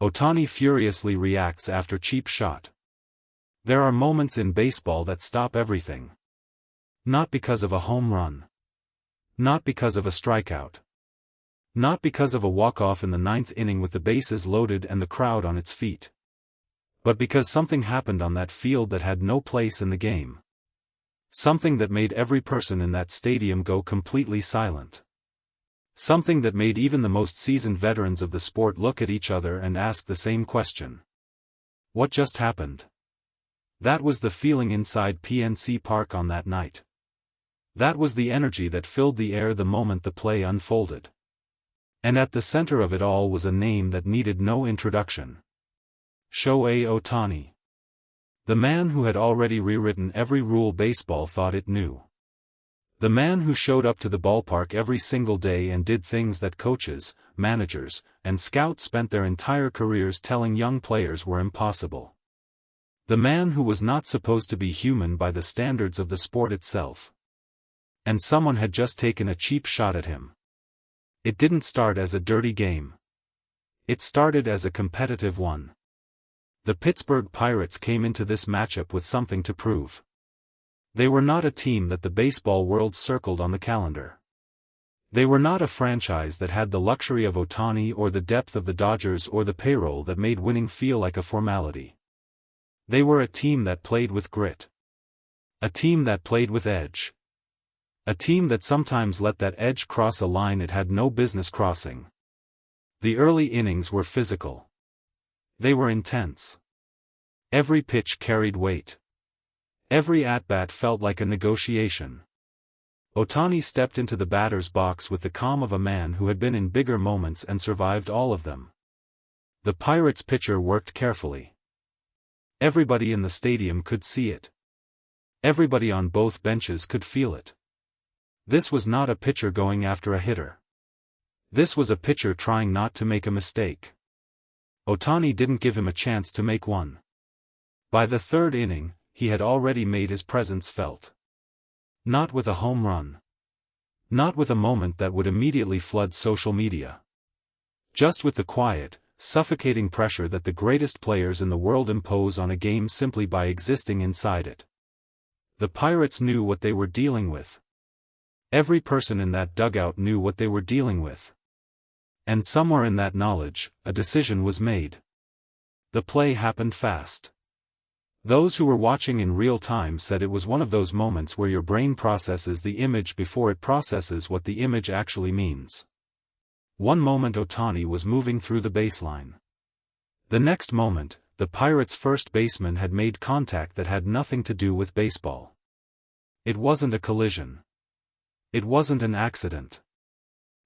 Ohtani furiously reacts after cheap shot. There are moments in baseball that stop everything. Not because of a home run. Not because of a strikeout. Not because of a walk-off in the ninth inning with the bases loaded and the crowd on its feet. But because something happened on that field that had no place in the game. Something that made every person in that stadium go completely silent. Something that made even the most seasoned veterans of the sport look at each other and ask the same question. What just happened? That was the feeling inside PNC Park on that night. That was the energy that filled the air the moment the play unfolded. And at the center of it all was a name that needed no introduction. Shohei Ohtani. The man who had already rewritten every rule baseball thought it knew. The man who showed up to the ballpark every single day and did things that coaches, managers, and scouts spent their entire careers telling young players were impossible. The man who was not supposed to be human by the standards of the sport itself. And someone had just taken a cheap shot at him. It didn't start as a dirty game. It started as a competitive one. The Pittsburgh Pirates came into this matchup with something to prove. They were not a team that the baseball world circled on the calendar. They were not a franchise that had the luxury of Ohtani or the depth of the Dodgers or the payroll that made winning feel like a formality. They were a team that played with grit. A team that played with edge. A team that sometimes let that edge cross a line it had no business crossing. The early innings were physical. They were intense. Every pitch carried weight. Every at-bat felt like a negotiation. Ohtani stepped into the batter's box with the calm of a man who had been in bigger moments and survived all of them. The Pirates pitcher worked carefully. Everybody in the stadium could see it. Everybody on both benches could feel it. This was not a pitcher going after a hitter. This was a pitcher trying not to make a mistake. Ohtani didn't give him a chance to make one. By the third inning, he had already made his presence felt. Not with a home run. Not with a moment that would immediately flood social media. Just with the quiet, suffocating pressure that the greatest players in the world impose on a game simply by existing inside it. The Pirates knew what they were dealing with. Every person in that dugout knew what they were dealing with. And somewhere in that knowledge, a decision was made. The play happened fast. Those who were watching in real time said it was one of those moments where your brain processes the image before it processes what the image actually means. One moment Ohtani was moving through the baseline. The next moment, the Pirates' first baseman had made contact that had nothing to do with baseball. It wasn't a collision. It wasn't an accident.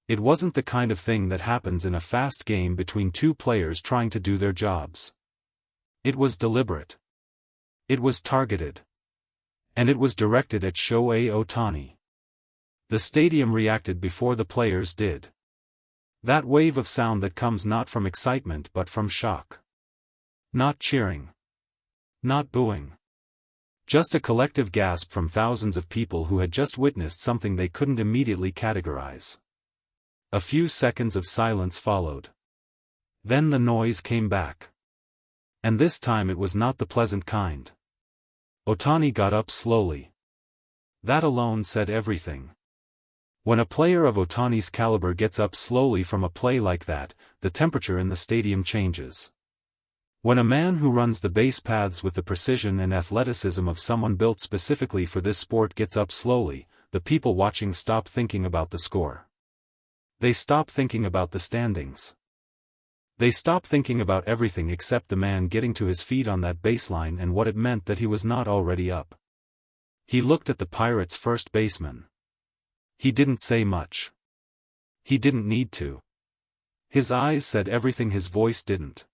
It wasn't the kind of thing that happens in a fast game between two players trying to do their jobs. It was deliberate. It was targeted. And it was directed at Shohei Ohtani. The stadium reacted before the players did. That wave of sound that comes not from excitement but from shock. Not cheering. Not booing. Just a collective gasp from thousands of people who had just witnessed something they couldn't immediately categorize. A few seconds of silence followed. Then the noise came back. And this time it was not the pleasant kind. Ohtani got up slowly. That alone said everything. When a player of Ohtani's caliber gets up slowly from a play like that, the temperature in the stadium changes. When a man who runs the base paths with the precision and athleticism of someone built specifically for this sport gets up slowly, the people watching stop thinking about the score. They stop thinking about the standings. They stop thinking about everything except the man getting to his feet on that baseline and what it meant that he was not already up. He looked at the Pirates' first baseman. He didn't say much. He didn't need to. His eyes said everything his voice didn't.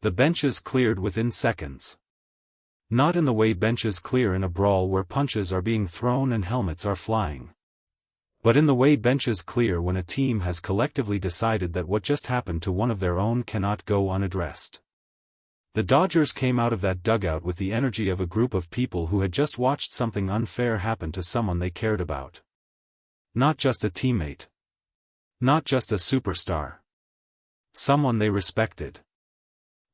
The benches cleared within seconds. Not in the way benches clear in a brawl where punches are being thrown and helmets are flying. But in the way benches clear when a team has collectively decided that what just happened to one of their own cannot go unaddressed. The Dodgers came out of that dugout with the energy of a group of people who had just watched something unfair happen to someone they cared about. Not just a teammate. Not just a superstar. Someone they respected.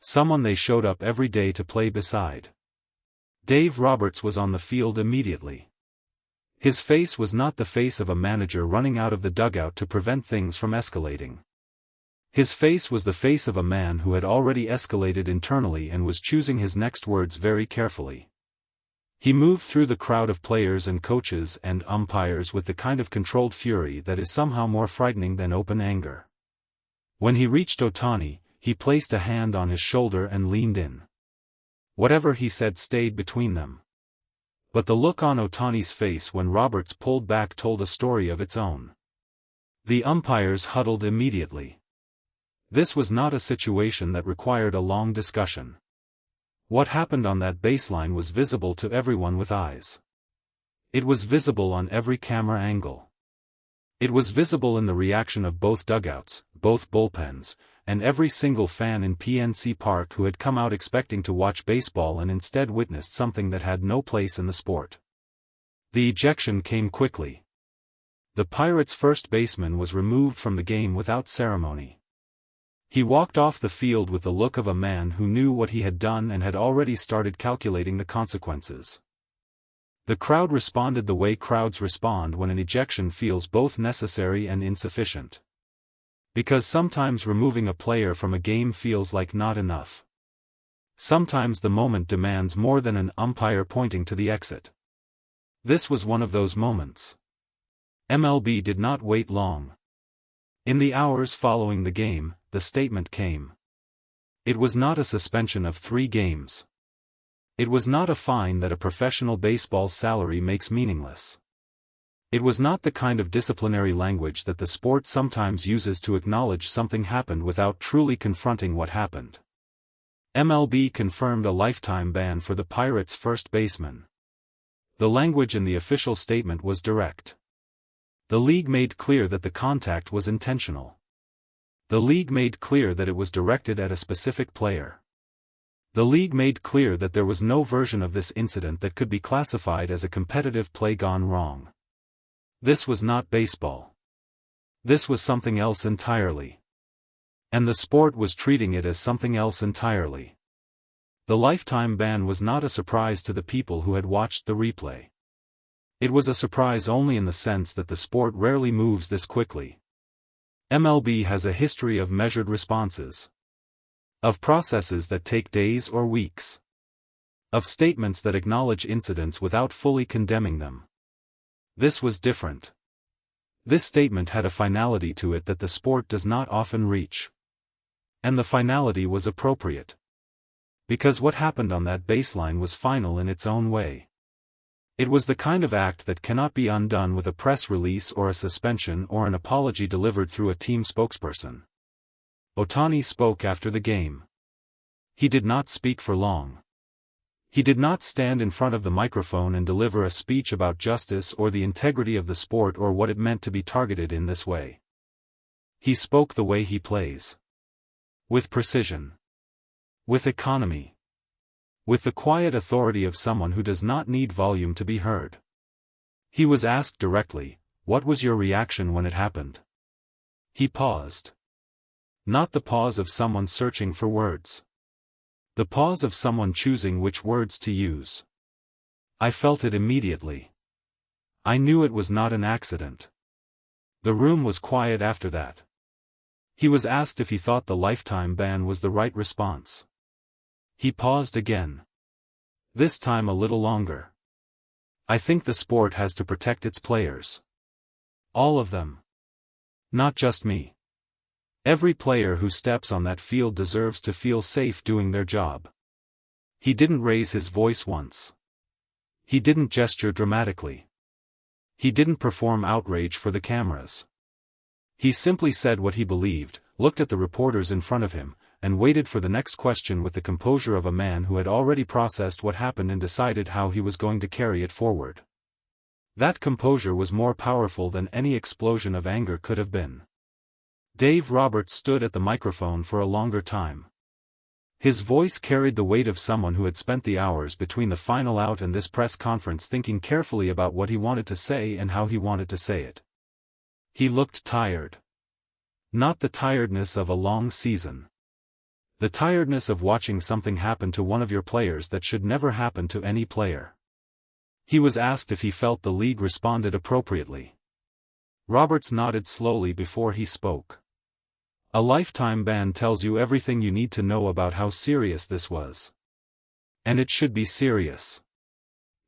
Someone they showed up every day to play beside. Dave Roberts was on the field immediately. His face was not the face of a manager running out of the dugout to prevent things from escalating. His face was the face of a man who had already escalated internally and was choosing his next words very carefully. He moved through the crowd of players and coaches and umpires with the kind of controlled fury that is somehow more frightening than open anger. When he reached Otani, he placed a hand on his shoulder and leaned in. Whatever he said stayed between them. But the look on Otani's face when Roberts pulled back told a story of its own. The umpires huddled immediately. This was not a situation that required a long discussion. What happened on that baseline was visible to everyone with eyes. It was visible on every camera angle. It was visible in the reaction of both dugouts, both bullpens, and every single fan in PNC Park who had come out expecting to watch baseball and instead witnessed something that had no place in the sport. The ejection came quickly. The Pirates' first baseman was removed from the game without ceremony. He walked off the field with the look of a man who knew what he had done and had already started calculating the consequences. The crowd responded the way crowds respond when an ejection feels both necessary and insufficient. Because sometimes removing a player from a game feels like not enough. Sometimes the moment demands more than an umpire pointing to the exit. This was one of those moments. MLB did not wait long. In the hours following the game, the statement came. It was not a suspension of 3 games. It was not a fine that a professional baseball salary makes meaningless. It was not the kind of disciplinary language that the sport sometimes uses to acknowledge something happened without truly confronting what happened. MLB confirmed a lifetime ban for the Pirates' first baseman. The language in the official statement was direct. The league made clear that the contact was intentional. The league made clear that it was directed at a specific player. The league made clear that there was no version of this incident that could be classified as a competitive play gone wrong. This was not baseball. This was something else entirely. And the sport was treating it as something else entirely. The lifetime ban was not a surprise to the people who had watched the replay. It was a surprise only in the sense that the sport rarely moves this quickly. MLB has a history of measured responses. Of processes that take days or weeks. Of statements that acknowledge incidents without fully condemning them. This was different. This statement had a finality to it that the sport does not often reach. And the finality was appropriate. Because what happened on that baseline was final in its own way. It was the kind of act that cannot be undone with a press release or a suspension or an apology delivered through a team spokesperson. Otani spoke after the game. He did not speak for long. He did not stand in front of the microphone and deliver a speech about justice or the integrity of the sport or what it meant to be targeted in this way. He spoke the way he plays. With precision. With economy. With the quiet authority of someone who does not need volume to be heard. He was asked directly, "What was your reaction when it happened?" He paused. Not the pause of someone searching for words. The pause of someone choosing which words to use. I felt it immediately. I knew it was not an accident. The room was quiet after that. He was asked if he thought the lifetime ban was the right response. He paused again. This time a little longer. I think the sport has to protect its players. All of them. Not just me. Every player who steps on that field deserves to feel safe doing their job. He didn't raise his voice once. He didn't gesture dramatically. He didn't perform outrage for the cameras. He simply said what he believed, looked at the reporters in front of him, and waited for the next question with the composure of a man who had already processed what happened and decided how he was going to carry it forward. That composure was more powerful than any explosion of anger could have been. Dave Roberts stood at the microphone for a longer time. His voice carried the weight of someone who had spent the hours between the final out and this press conference thinking carefully about what he wanted to say and how he wanted to say it. He looked tired. Not the tiredness of a long season. The tiredness of watching something happen to one of your players that should never happen to any player. He was asked if he felt the league responded appropriately. Roberts nodded slowly before he spoke. A lifetime ban tells you everything you need to know about how serious this was. And it should be serious.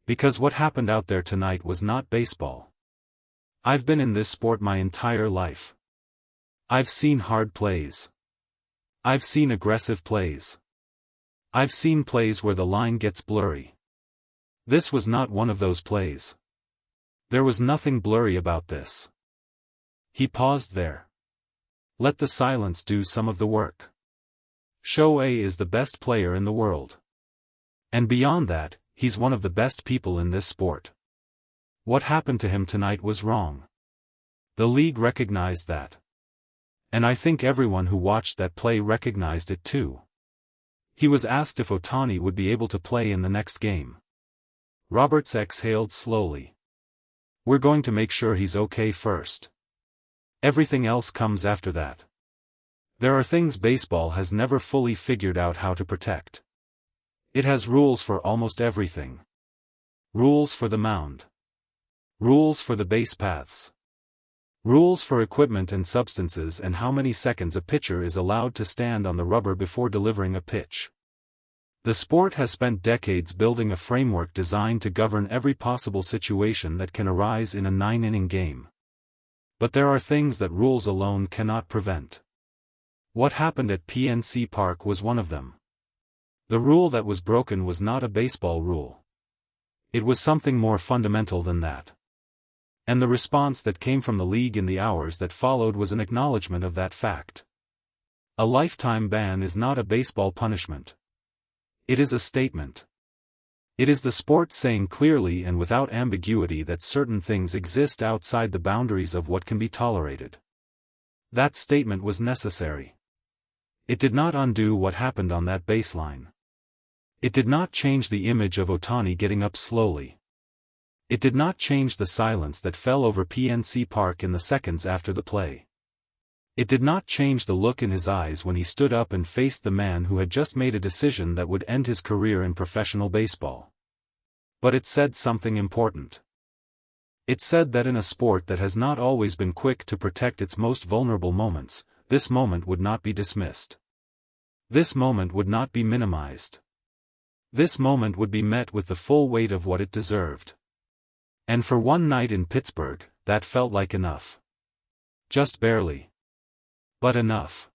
Because what happened out there tonight was not baseball. I've been in this sport my entire life. I've seen hard plays. I've seen aggressive plays. I've seen plays where the line gets blurry. This was not one of those plays. There was nothing blurry about this. He paused there. Let the silence do some of the work. Shohei is the best player in the world. And beyond that, he's one of the best people in this sport. What happened to him tonight was wrong. The league recognized that. And I think everyone who watched that play recognized it too. He was asked if Otani would be able to play in the next game. Roberts exhaled slowly. We're going to make sure he's okay first. Everything else comes after that. There are things baseball has never fully figured out how to protect. It has rules for almost everything. Rules for the mound. Rules for the base paths. Rules for equipment and substances and how many seconds a pitcher is allowed to stand on the rubber before delivering a pitch. The sport has spent decades building a framework designed to govern every possible situation that can arise in a 9-inning game. But there are things that rules alone cannot prevent. What happened at PNC Park was one of them. The rule that was broken was not a baseball rule. It was something more fundamental than that. And the response that came from the league in the hours that followed was an acknowledgement of that fact. A lifetime ban is not a baseball punishment. It is a statement. It is the sport saying clearly and without ambiguity that certain things exist outside the boundaries of what can be tolerated. That statement was necessary. It did not undo what happened on that baseline. It did not change the image of Otani getting up slowly. It did not change the silence that fell over PNC Park in the seconds after the play. It did not change the look in his eyes when he stood up and faced the man who had just made a decision that would end his career in professional baseball. But it said something important. It said that in a sport that has not always been quick to protect its most vulnerable moments, this moment would not be dismissed. This moment would not be minimized. This moment would be met with the full weight of what it deserved. And for one night in Pittsburgh, that felt like enough. Just barely. But enough.